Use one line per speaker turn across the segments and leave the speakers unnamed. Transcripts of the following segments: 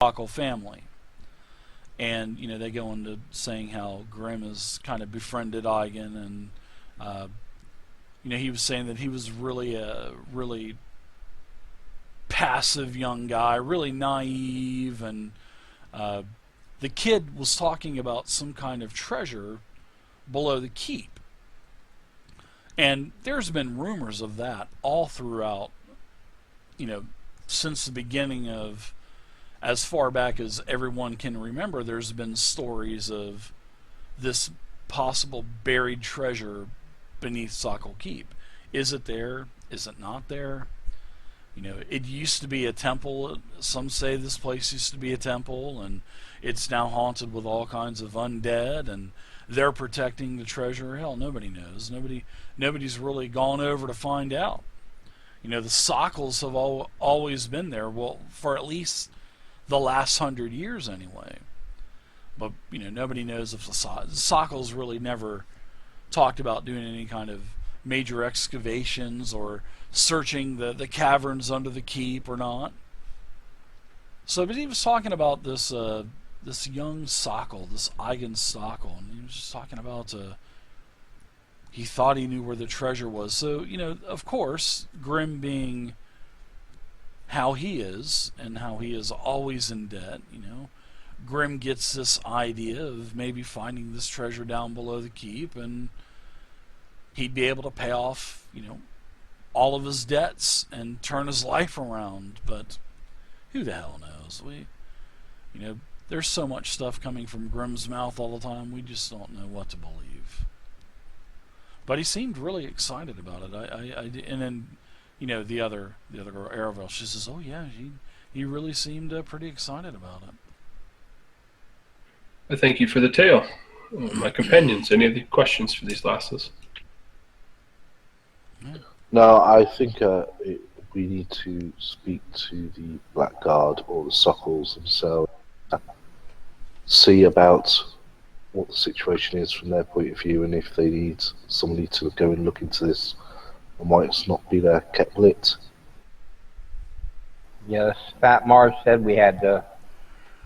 Sokol family. And they go into saying how Grimm has kind of befriended Eigen, and he was saying that he was really a really passive young guy, really naive, and the kid was talking about some kind of treasure below the keep. And there's been rumors of that all throughout, since the beginning of, as far back as everyone can remember, there's been stories of this possible buried treasure beneath Sokol Keep. Is it there? Is it not there? It used to be a temple. Some say this place used to be a temple, and it's now haunted with all kinds of undead, and they're protecting the treasure. Hell, nobody knows. Nobody's really gone over to find out. The Suckles have always been there, well, for at least the last 100 years anyway. But, nobody knows if the Suckles really never talked about doing any kind of major excavations or searching the caverns under the keep or not. So, but he was talking about this this young Sokol, this Eigen Sokol, and he was just talking about he thought he knew where the treasure was. So, of course, Grimm being how he is, and how he is always in debt, Grimm gets this idea of maybe finding this treasure down below the keep, and he'd be able to pay off, all of his debts and turn his life around. But who the hell knows? There's so much stuff coming from Grimm's mouth all the time, we just don't know what to believe. But he seemed really excited about it. And then, the other girl, Aravel, she says, "Oh yeah, he really seemed pretty excited about it."
I thank you for the tale. My companions, any other questions for these lasses?
Yeah.
No, I think we need to speak to the Blackguard or the Suckles themselves, see about what the situation is from their point of view, and if they need somebody to go and look into this, and why it's not been kept lit.
Yes, Fat Mars said we had to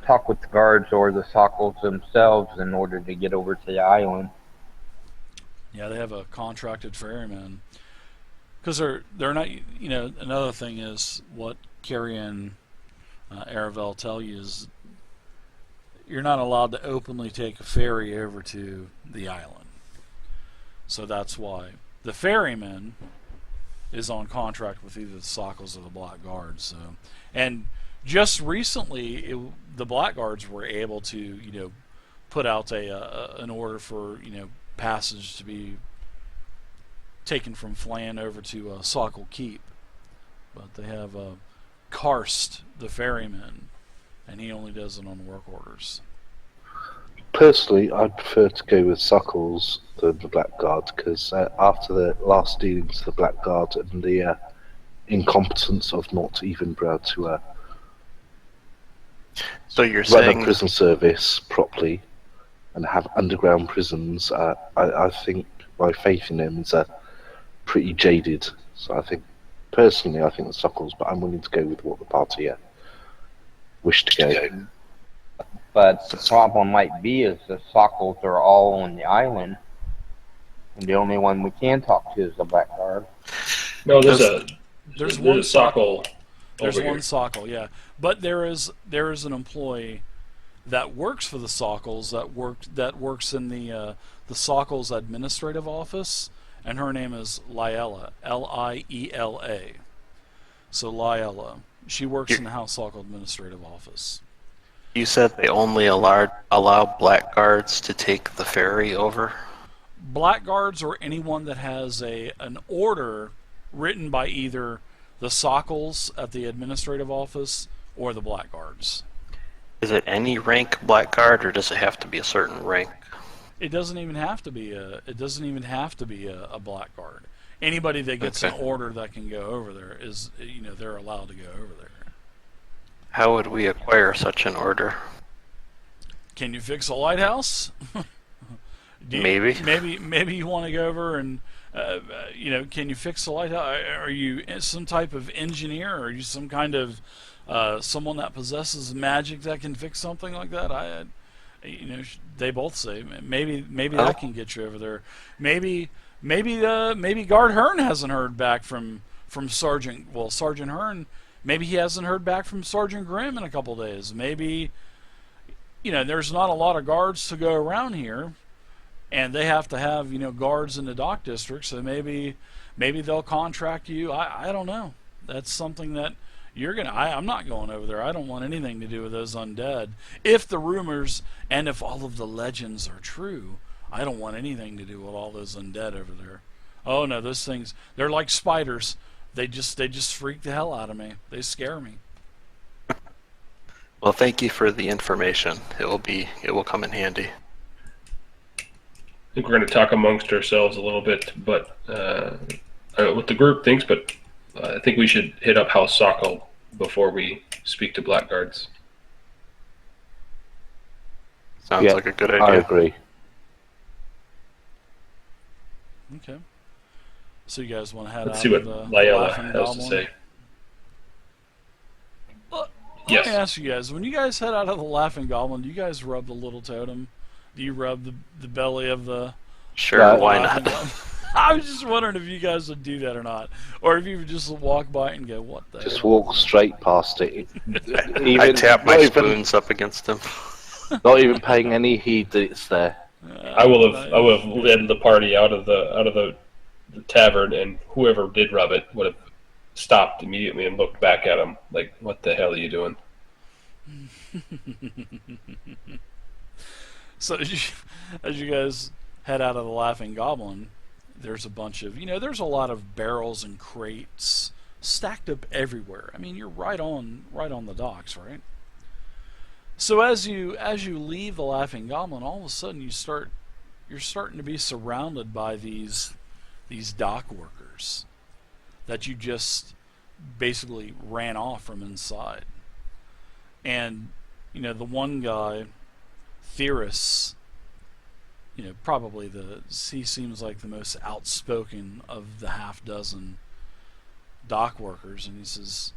talk with the guards or the Suckles themselves in order to get over to the island.
Yeah, they have a contracted ferryman. Because they're not, another thing is what Carrie and Aravel tell you is you're not allowed to openly take a ferry over to the island. So that's why the ferryman is on contract with either the Suckles or the Blackguards. So, and just recently, the Blackguards were able to, put out an order for, passage to be taken from Flan over to Sokol Keep. But they have Karst, the ferryman, and he only does it on work orders.
Personally, I'd prefer to go with Suckles than the Blackguard, because after the last dealings of the Blackguard and the incompetence of not even being able to
So you're
run
saying
a prison service properly and have underground prisons, I think my faith in them is pretty jaded. So I think, personally, I think the Suckles, but I'm willing to go with what the party wish to go.
But the problem might be is the Suckles are all on the island, and the only one we can talk to is the Blackguard.
No, there's
one
a Sokol.
There's
over
one
here.
Sokol, yeah. But there is an employee that works for the Suckles that works in the Suckles administrative office, and her name is Lilia, Liela. So Lilia, she works in the House Sokol administrative office.
you said they only allow Blackguards to take the ferry over?
Blackguards or anyone that has an order written by either the Suckles at the administrative office or the Blackguards.
Is it any rank Blackguard, or does it have to be a certain rank?
It doesn't even have to be a Blackguard. Anybody that gets an order that can go over there is, they're allowed to go over there.
How would we acquire such an order?
Can you fix a lighthouse?
Maybe.
Maybe you want to go over and, can you fix the lighthouse? Are you some type of engineer? Or are you some kind of someone that possesses magic that can fix something like that. They both say maybe that can get you over there. Maybe Guard Hearn hasn't heard back from Sergeant Hearn. Maybe he hasn't heard back from Sergeant Grimm in a couple days. Maybe there's not a lot of guards to go around here, and they have to have guards in the dock district. So maybe they'll contract you. I don't know. That's something that you're gonna. I'm not going over there. I don't want anything to do with those undead. If the rumors and if all of the legends are true, I don't want anything to do with all those undead over there. Oh no, those things, they're like spiders. They just freak the hell out of me. They scare me.
Well, thank you for the information. It will come in handy.
I think we're going to talk amongst ourselves a little bit, but what the group thinks, but I think we should hit up House Sokol before we speak to Blackguards.
Sounds like a good idea.
I agree.
Okay. So you guys want to head
Let's
out
see what
of the
Lilia
Laughing
has
Goblin?
to say.
Let
Yes.
me ask you guys, when you guys head out of the Laughing Goblin, do you guys rub the little totem? Do you rub the belly of the...
Sure,
Right.
why
Laughing
not?
Goblin? I was just wondering if you guys would do that or not. Or if you would just walk by it and go, what the
Just
hell?
walk straight past it.
I tap my
not
spoons up against him.
Not even paying any heed that it's there.
I will have led the party out of the tavern, and whoever did rub it would have stopped immediately and looked back at him like, "What the hell are you doing?"
So as you guys head out of the Laughing Goblin, there's a bunch of, there's a lot of barrels and crates stacked up everywhere. I mean, you're right on the docks, right? So as you leave the Laughing Goblin, all of a sudden you're starting to be surrounded by these dock workers that you just basically ran off from inside. And the one guy, Theris, probably he seems like the most outspoken of the half dozen dock workers, and he says,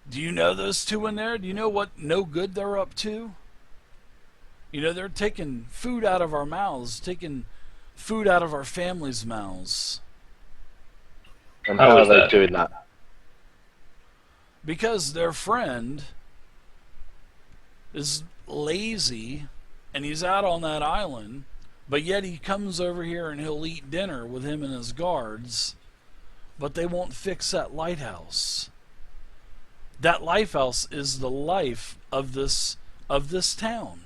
"Do you know those two in there? Do you know what no good they're up to? They're taking food out of our mouths, taking food out of our families' mouths."
And
How
how are
is
they
that?
doing that?
Because their friend is lazy and he's out on that island, but yet he comes over here and he'll eat dinner with him and his guards, but they won't fix that lighthouse. That lighthouse is the life of this town.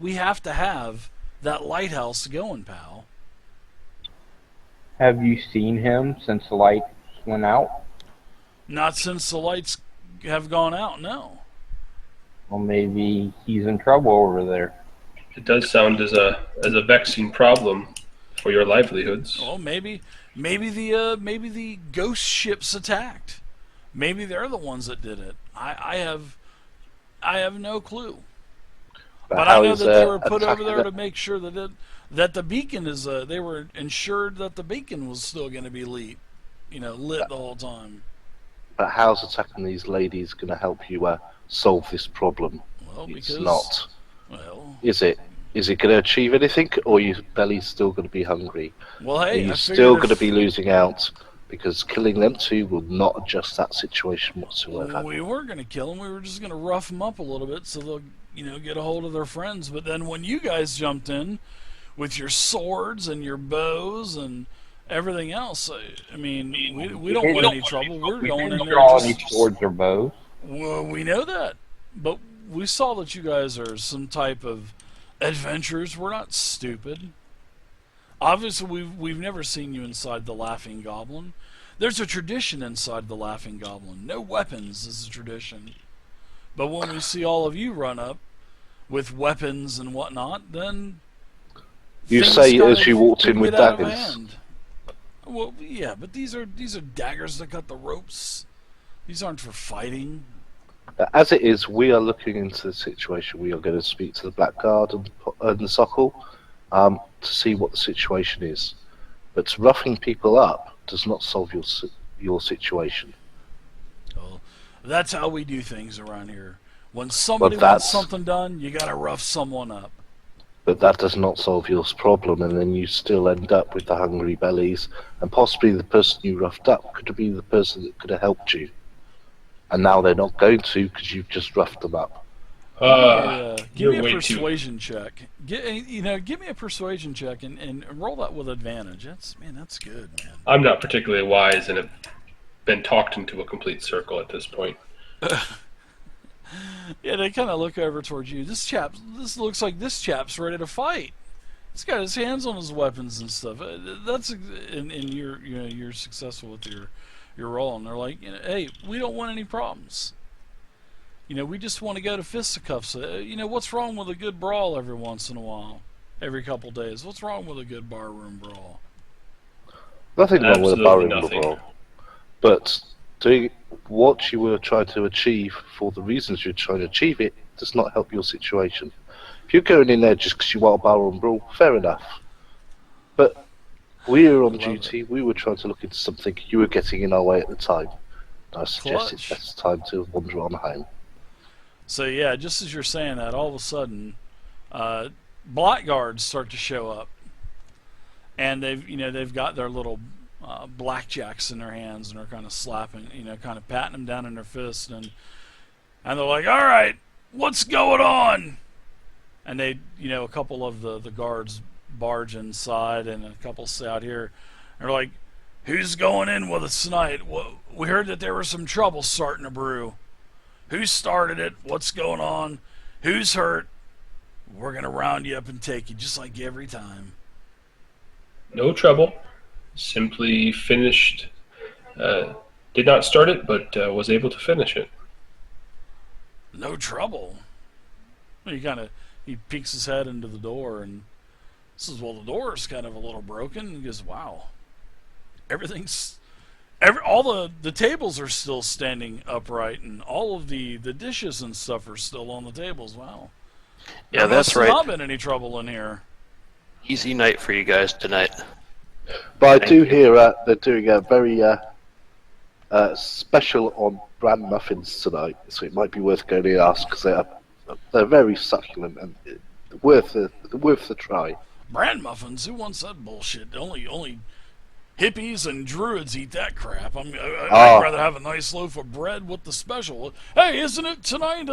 We have to have that lighthouse going, pal.
Have you seen him since the lights went out?
Not since the lights have gone out, no.
Well, maybe he's in trouble over there.
It does sound as a vexing problem for your livelihoods.
Well, maybe the ghost ships attacked. Maybe they're the ones that did it. I have no clue. But I
how
know
is,
that they were put over
attacking
there
it?
to make sure that the beacon is. They were ensured that the beacon was still going to be lit the whole time.
But how's attacking these ladies going to help you solve this problem?
Well,
It's
because
not.
Well,
Is it? Is it going to achieve anything, or your belly's still going to be hungry?
well,
Are
hey,
you
I
still
figured
going to be losing out? Because killing them two will not adjust that situation whatsoever.
we were going to kill them. We were just going to rough them up a little bit so they'll get a hold of their friends. But then when you guys jumped in with your swords and your bows and everything else, I mean, we don't want any trouble. We're
We
going in
didn't
there
draw any
just...
swords or bows.
Well, we know that. But we saw that you guys are some type of adventurers. We're not stupid. Obviously, we've never seen you inside the Laughing Goblin. There's a tradition inside the Laughing Goblin. No weapons is a tradition. But when we see all of you run up with weapons and whatnot, then
You
things
say
kinda
as you walked in
get
with
out of
daggers.
hand. Well, yeah, but these are daggers that cut the ropes. These aren't for fighting.
As it is, we are looking into the situation. We are going to speak to the Blackguard and the Sokol to see what the situation is. But roughing people up does not solve your situation.
Well, That's how we do things around here. When somebody wants something done, you gotta rough someone up.
But that does not solve your problem, and then you still end up with the hungry bellies, and possibly the person you roughed up could have been the person that could have helped you. And now they're not going to because you've just roughed them up.
Give me a persuasion check. Give me a persuasion check and roll that with advantage. That's good, man.
I'm not particularly wise and have been talked into a complete circle at this point.
Yeah, they kind of look over towards you. This looks like this chap's ready to fight. He's got his hands on his weapons and stuff. That's and you're successful with your roll, and they're like, hey, we don't want any problems. We just want to go to fisticuffs. What's wrong with a good brawl every once in a while, every couple days? What's wrong with a good barroom brawl?
Nothing wrong with a barroom brawl, but doing what you were trying to achieve for the reasons you're trying to achieve it does not help your situation. If you're going in there just because you want a barroom brawl, fair enough. But we were on duty. We were trying to look into something. You were getting in our way at the time. I suggest it's best time to wander on home.
So yeah, just as you're saying that, all of a sudden, blackguards start to show up, and they've got their little blackjacks in their hands, and they're kind of slapping, kind of patting them down in their fists, and they're like, "All right, what's going on?" And they, a couple of the guards barge inside, and a couple stay out here. And they're like, "Who's going in with us tonight? We heard that there was some trouble starting to brew. Who started it? What's going on? Who's hurt? We're going to round you up and take you, just like every time."
No trouble. Simply finished. Did not start it, but was able to finish it.
No trouble. He peeks his head into the door and says, "Well, the door's kind of a little broken." He goes, "Wow. All the tables are still standing upright, and all of the dishes and stuff are still on the tables. Wow.
Yeah, that's right.
There's not been any trouble in here."
Easy night for you guys tonight.
But I do hear they're doing a very special on bran muffins tonight, so it might be worth going and ask because they're very succulent and worth the try.
Bran muffins? Who wants that bullshit? Only hippies and druids eat that crap. I'd rather have a nice loaf of bread with the special. Hey, isn't tonight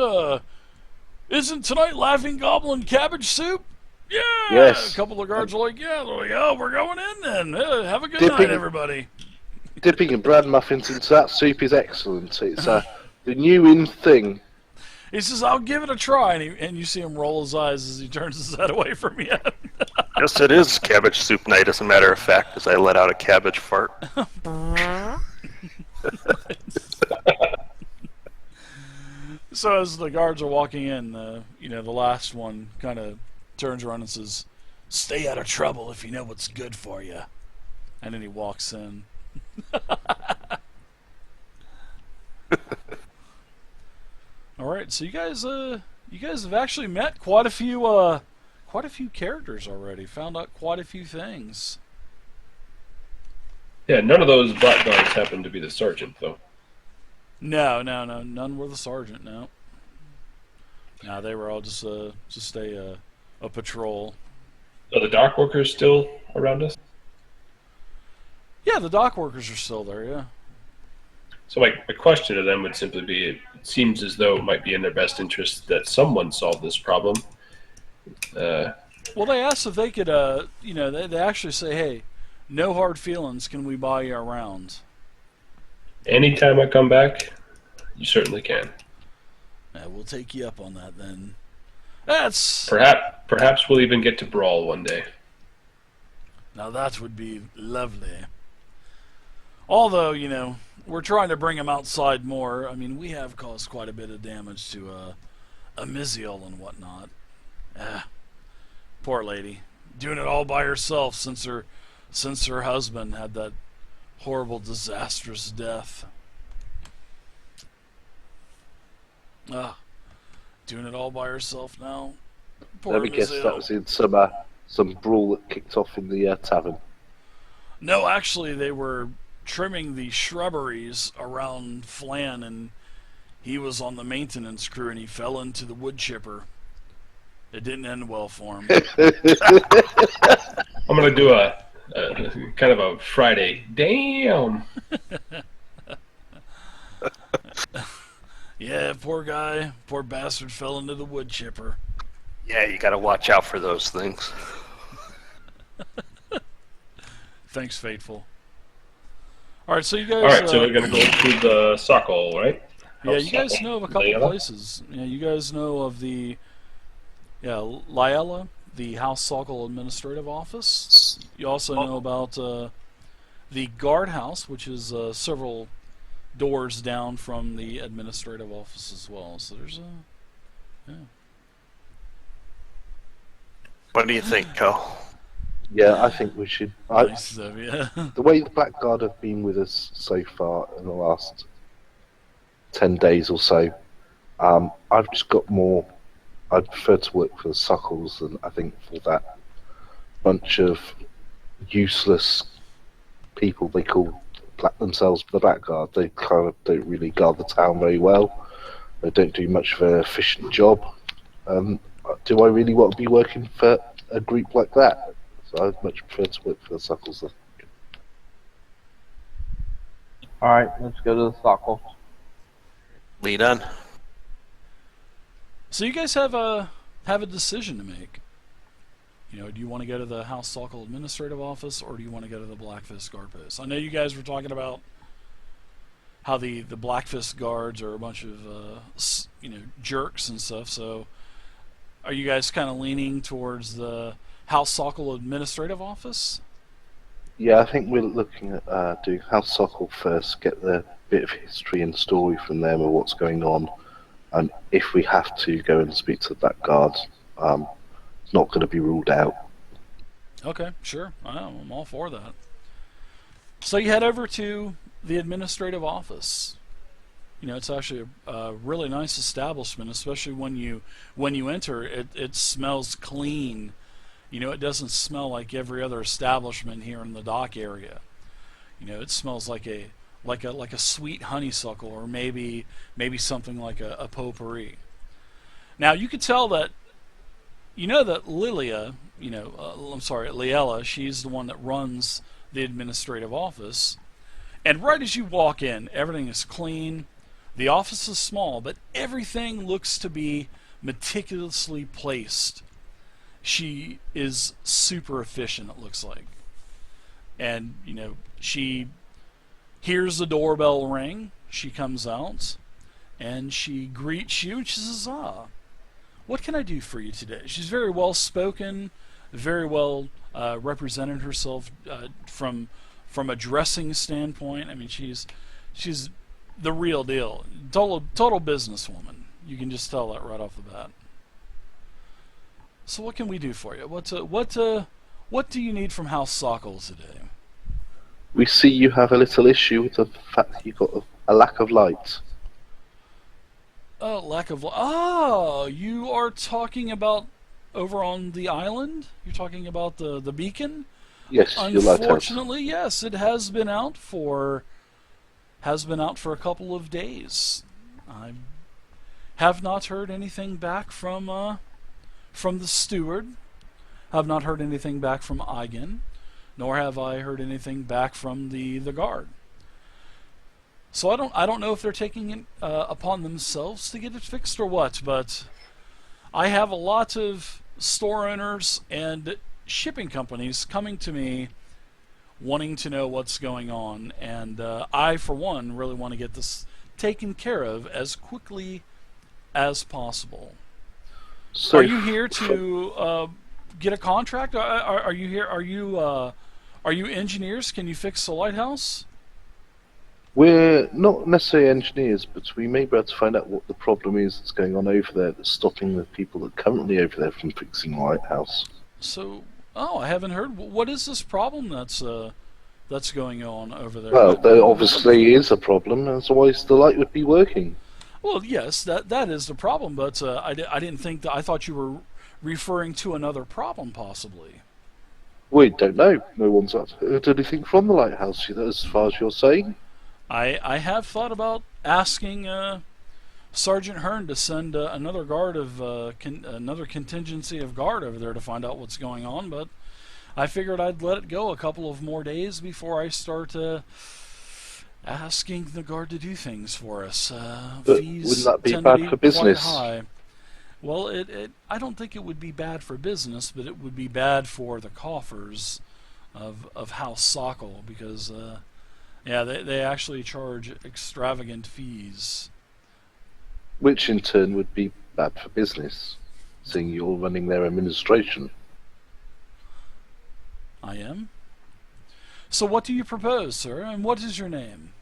Laughing Goblin cabbage soup? Yeah.
Yes.
A couple of guards are like, yeah. They're like, oh, we're going in then. Have a good night, everybody.
Dipping in bran muffins into that soup is excellent. It's the new in thing.
He says, "I'll give it a try," and you see him roll his eyes as he turns his head away from you.
Yes, it is cabbage soup night, as a matter of fact, as I let out a cabbage fart.
So as the guards are walking in, the last one kind of turns around and says, "Stay out of trouble if you know what's good for you." And then he walks in. All right, so you guys have actually met quite a few characters already. Found out quite a few things.
Yeah, none of those blackguards happened to be the sergeant, though.
No, none were the sergeant. No, they were all just a patrol.
Are the dock workers still around us?
Yeah, the dock workers are still there. Yeah.
So my question to them would simply be, it seems as though it might be in their best interest that someone solve this problem.
Well, they asked if they could, they actually say, "Hey, no hard feelings, can we buy you around?"
Anytime I come back, you certainly can.
We'll take you up on that then. That's...
Perhaps we'll even get to brawl one day.
Now that would be lovely. Although, we're trying to bring him outside more. I mean, we have caused quite a bit of damage to Amiziel and whatnot. Poor lady. Doing it all by herself since her husband had that horrible, disastrous death. Doing it all by herself now. Poor
Let me guess,
Amiziel.
that was in some brawl that kicked off in the tavern.
No, actually, they were trimming the shrubberies around Flan he was on the maintenance crew and he fell into the wood chipper. It didn't end well for him.
I'm gonna do a kind of a Friday. Damn.
Yeah, poor guy. Poor bastard fell into the wood chipper.
Yeah, you gotta watch out for those things.
Thanks, Fateful. Alright, so you guys...
Alright, so we're going to go to the Sokol, right?
Yeah, you guys
Sokol.
know of a couple
Lilia?
places. Yeah, you guys know of the... Yeah, Lilia, the House Sokol Administrative Office. You also know about the guardhouse, which is several doors down from the administrative office as well. So there's a... Yeah.
What do you think, Cal?
Yeah, I think we should.
Nice of you.
The way the Blackguard have been with us so far in the last 10 days or so, I've just got more. I'd prefer to work for the Suckles than I think for that bunch of useless people they call themselves the Blackguard. They kind of don't really guard the town very well. They don't do much of an efficient job. Do I really want to be working for a group like that? So I'd much prefer to work for the Suckles.
Alright, let's go to the Sokol.
Lead on.
So you guys have a decision to make. You know, do you want to go to the House Sokol Administrative Office, or do you want to go to the Blackfist Guard Post? I know you guys were talking about how the Blackfist Guards are a bunch of jerks and stuff. So are you guys kind of leaning towards the House Sokol Administrative Office?
Yeah, I think we're looking at doing House Sokol first, get the bit of history and story from them of what's going on, and if we have to go and speak to the Blackguard, it's not going to be ruled out.
Okay, sure. I'm all for that. So you head over to the administrative office. You know, it's actually a really nice establishment, especially when you enter. It smells clean. You know, it doesn't smell like every other establishment here in the dock area. You know, it smells like a sweet honeysuckle, or maybe something like a potpourri. Now you could tell that. You know that Lilia, Lilia, she's the one that runs the administrative office. And right as you walk in, everything is clean. The office is small, but everything looks to be meticulously placed. She is super efficient, it looks like. And, you know, she hears the doorbell ring. She comes out, and she greets you, and she says, what can I do for you today? She's very well spoken, very well represented herself from a dressing standpoint. I mean, she's the real deal, total businesswoman. You can just tell that right off the bat. So what can we do for you? What do you need from House Sokol today?
We see you have a little issue with the fact that you've got a lack of light.
Lack of... Oh, you are talking about over on the island? You're talking about the beacon?
Yes, your lighthouse.
Unfortunately, yes, it has been out for a couple of days. I have not heard anything back from the steward. Have not heard anything back from Eigen, nor have I heard anything back from the guard. So I don't know if they're taking it upon themselves to get it fixed or what, but I have a lot of store owners and shipping companies coming to me wanting to know what's going on, and I, for one, really want to get this taken care of as quickly as possible. So are you here to get a contract? Are you here? Are you engineers? Can you fix the lighthouse?
We're not necessarily engineers, but we may be able to find out what the problem is that's going on over there that's stopping the people that are currently over there from fixing the lighthouse.
So, I haven't heard. What is this problem that's going on over there?
Well, there obviously is a problem, otherwise the light would be working.
Well, yes, that is the problem, but I didn't think that. I thought you were referring to another problem, possibly.
We don't know. No one's heard anything from the lighthouse, as far as you're saying.
I have thought about asking Sergeant Hearn to send another guard of another contingency of guard over there to find out what's going on, but I figured I'd let it go a couple of more days before I start asking the guard to do things for us.
But
Fees
wouldn't that be
tend
bad
to be
for business?
quite high. Well, I don't think it would be bad for business, but it would be bad for the coffers of House Sokol, because they actually charge extravagant fees.
Which in turn would be bad for business, seeing you're running their administration.
I am. So what do you propose, sir, and what is your name?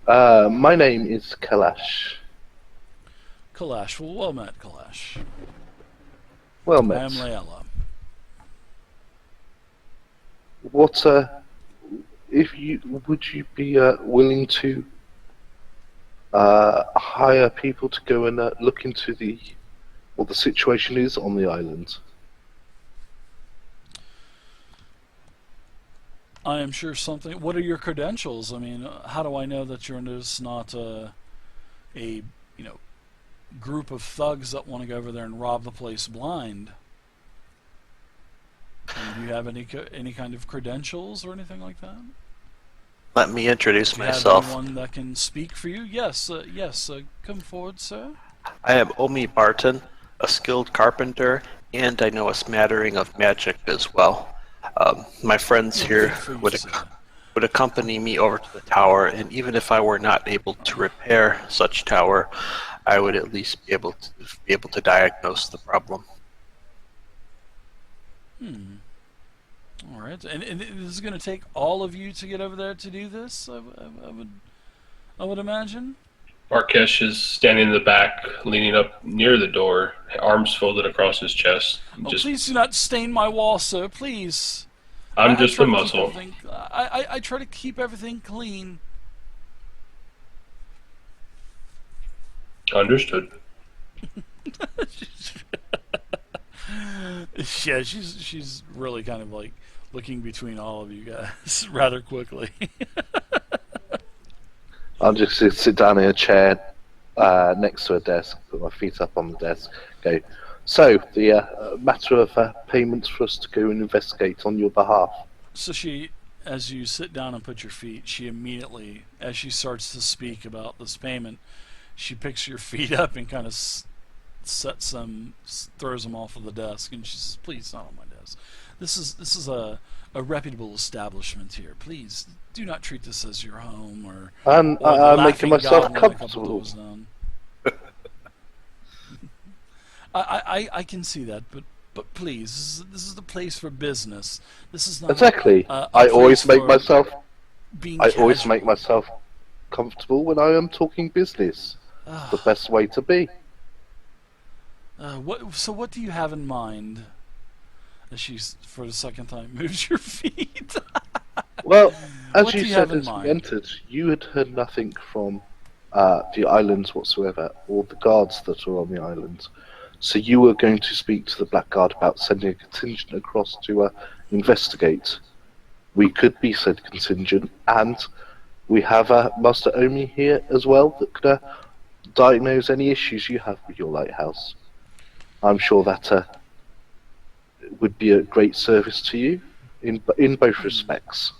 My name is Kalash.
Kalash. Well met, Kalash.
Well
I
met.
am Lilia.
What, would you be willing to hire people to go and look into what the situation is on the island?
I am sure something. What are your credentials? I mean, how do I know that you're just not a group of thugs that want to go over there and rob the place blind? And do you have any kind of credentials or anything like that?
Let me introduce
Do you have
myself.
anyone that can speak for you? Yes, come forward, sir.
I am Omi Barton, a skilled carpenter, and I know a smattering of magic as well. My friends here
Good for you,
would
sir.
accompany me over to the tower, and even if I were not able to repair such tower, I would at least be able to diagnose the problem.
All right, and this is going to take all of you to get over there to do this. I would imagine.
Markesh is standing in the back, leaning up near the door, arms folded across his chest.
Oh, please do not stain my wall, sir. Please.
I'm
I
just
try
a
to keep
muscle.
everything- I try to keep everything clean.
Understood.
Yeah, she's really kind of like looking between all of you guys rather quickly.
I'll just sit down in a chair next to a desk, put my feet up on the desk, go, so, the matter of payments for us to go and investigate on your behalf.
So she, as you sit down and put your feet, she immediately, as she starts to speak about this payment, she picks your feet up and kind of throws them off of the desk, and she says, "Please, not on my desk. This is a reputable establishment here. Please do not treat this as your home or
I'm
the
making
Laughing
myself
Goblin a couple
comfortable.
doors down." I can see that, but please, this is the place for business. This is not
Exactly.
a
I always
place
make
for
myself.
being
I always
casual.
make myself comfortable when I am talking business. The best way to be.
What do you have in mind? As she, for the second time, moves your feet.
Well, as
What
you
do you
said
have in
as we
mind?
entered, you had heard nothing from the islands whatsoever, or the guards that are on the island. So you were going to speak to the Black Guard about sending a contingent across to investigate. We could be said contingent, and we have Master Omi here as well that could diagnose any issues you have with your lighthouse. I'm sure that would be a great service to you in both respects.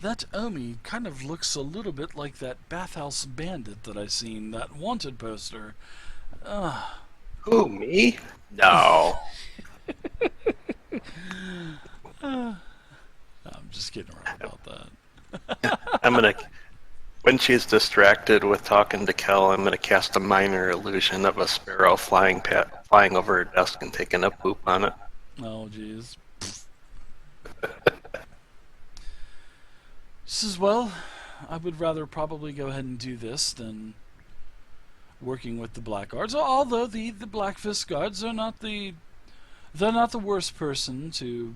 That Omi kind of looks a little bit like that bathhouse bandit that I seen, that wanted poster.
Who, me? No.
I'm just kidding around about that.
When she's distracted with talking to Kel, I'm gonna cast a minor illusion of a sparrow flying over her desk and taking a poop on it.
Oh, jeez. She says, well, I would rather probably go ahead and do this than working with the Black Guards. Although the Black Fist Guards are not the worst person to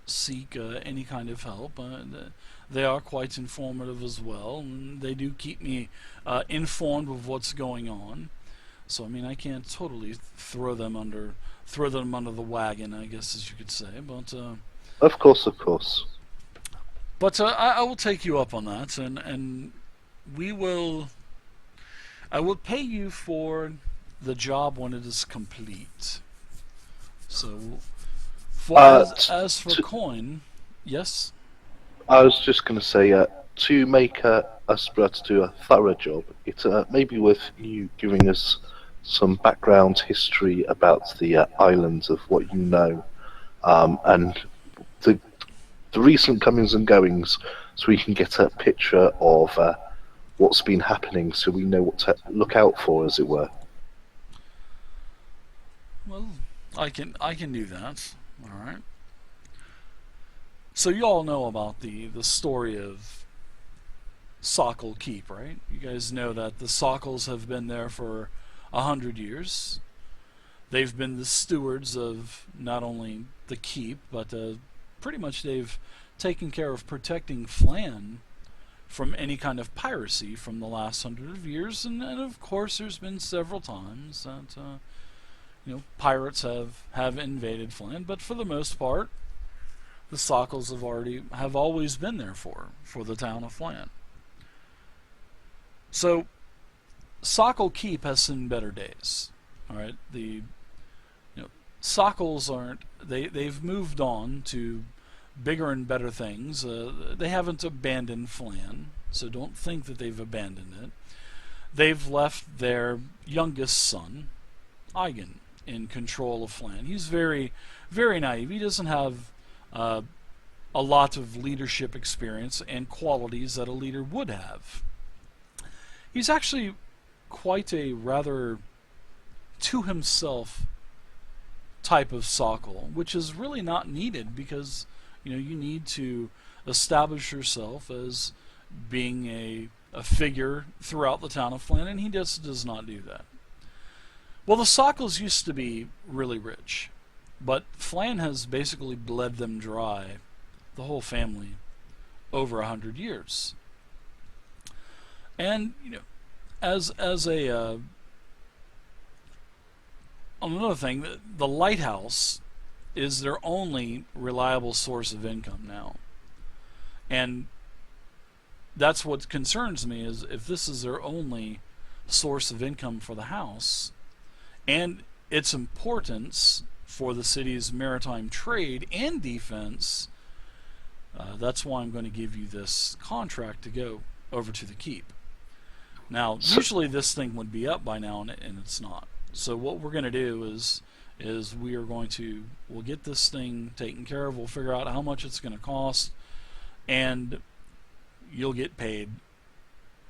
seek any kind of help. They are quite informative as well, and they do keep me informed of what's going on. So I mean, I can't totally throw them under the wagon, I guess, as you could say. But
Of course, of course.
I will take you up on that, and we will. I will pay you for the job when it is complete. So, as for coin, yes.
I was just going to say, to make us be able to do a thorough job, it may be worth you giving us some background history about the islands of what you know, and the recent comings and goings, so we can get a picture of what's been happening, so we know what to look out for, as it were.
Well, I can do that. All right. So you all know about the story of Sokol Keep, right? You guys know that the Sokols have been there for 100 years. They've been the stewards of not only the keep, but pretty much they've taken care of protecting Flan from any kind of piracy from the last 100 years. And of course, there's been several times that pirates have invaded Flan, but for the most part, the Sockles have always been there for the town of Flan. So Sokol Keep has seen better days. All right, the Sockles they've moved on to bigger and better things. They haven't abandoned Flan, so don't think that they've abandoned it. They've left their youngest son, Eigen, in control of Flan. He's very, very naive. He doesn't have a lot of leadership experience and qualities that a leader would have. He's actually quite a rather to himself type of Sokol, which is really not needed because you need to establish yourself as being a figure throughout the town of Flan, and he just does not do that. Well, the Sockles used to be really rich, but Flan has basically bled them dry, the whole family, over 100 years. And as a another thing, the lighthouse is their only reliable source of income now, and that's what concerns me. Is if this is their only source of income for the house, and its importance for the city's maritime trade and defense, that's why I'm going to give you this contract to go over to the keep. Now, usually this thing would be up by now, and it's not. So what we're going to do is we'll get this thing taken care of. We'll figure out how much it's going to cost, and you'll get paid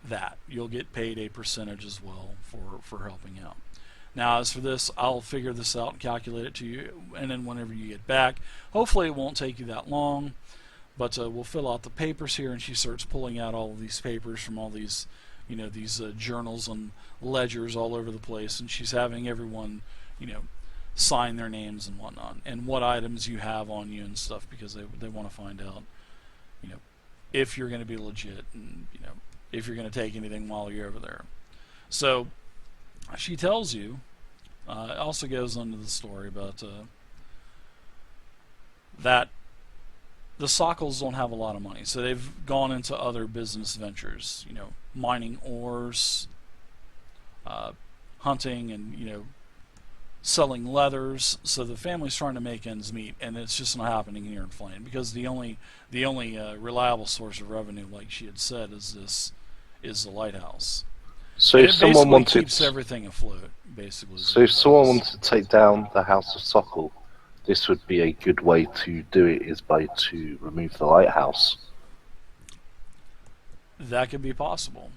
that. You'll get paid a percentage as well for helping out. Now, as for this, I'll figure this out and calculate it to you, and then whenever you get back, hopefully it won't take you that long, but we'll fill out the papers here, and she starts pulling out all of these papers from all these journals and ledgers all over the place, and she's having everyone, sign their names and whatnot, and what items you have on you and stuff, because they want to find out, if you're going to be legit, and if you're going to take anything while you're over there. So she tells you, it also goes into the story about that the Sockles don't have a lot of money, so they've gone into other business ventures, mining ores, hunting, and selling leathers. So the family's trying to make ends meet, and it's just not happening here in Flan, because the only reliable source of revenue, like she had said, is the lighthouse.
So
and
if someone wanted,
keeps everything afloat, basically.
So if someone wanted to take down the House of Sokol, this would be a good way to do it, is to remove the lighthouse.
That could be possible.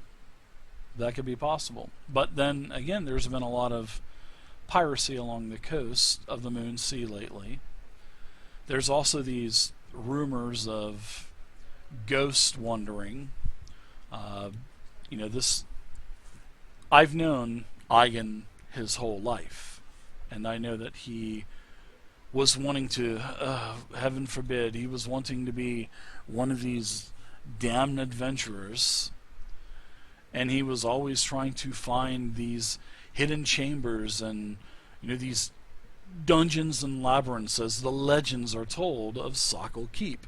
But then again, there's been a lot of piracy along the coast of the Moon Sea lately. There's also these rumors of ghost wandering. I've known Eigen his whole life, and I know that he was wanting to, heaven forbid, he was wanting to be one of these damned adventurers, and he was always trying to find these hidden chambers and these dungeons and labyrinths, as the legends are told of Sokol Keep.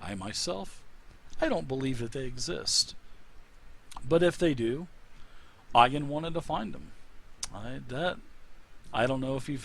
I myself, I don't believe that they exist, but if they do, Eigen wanted to find him. I don't know if he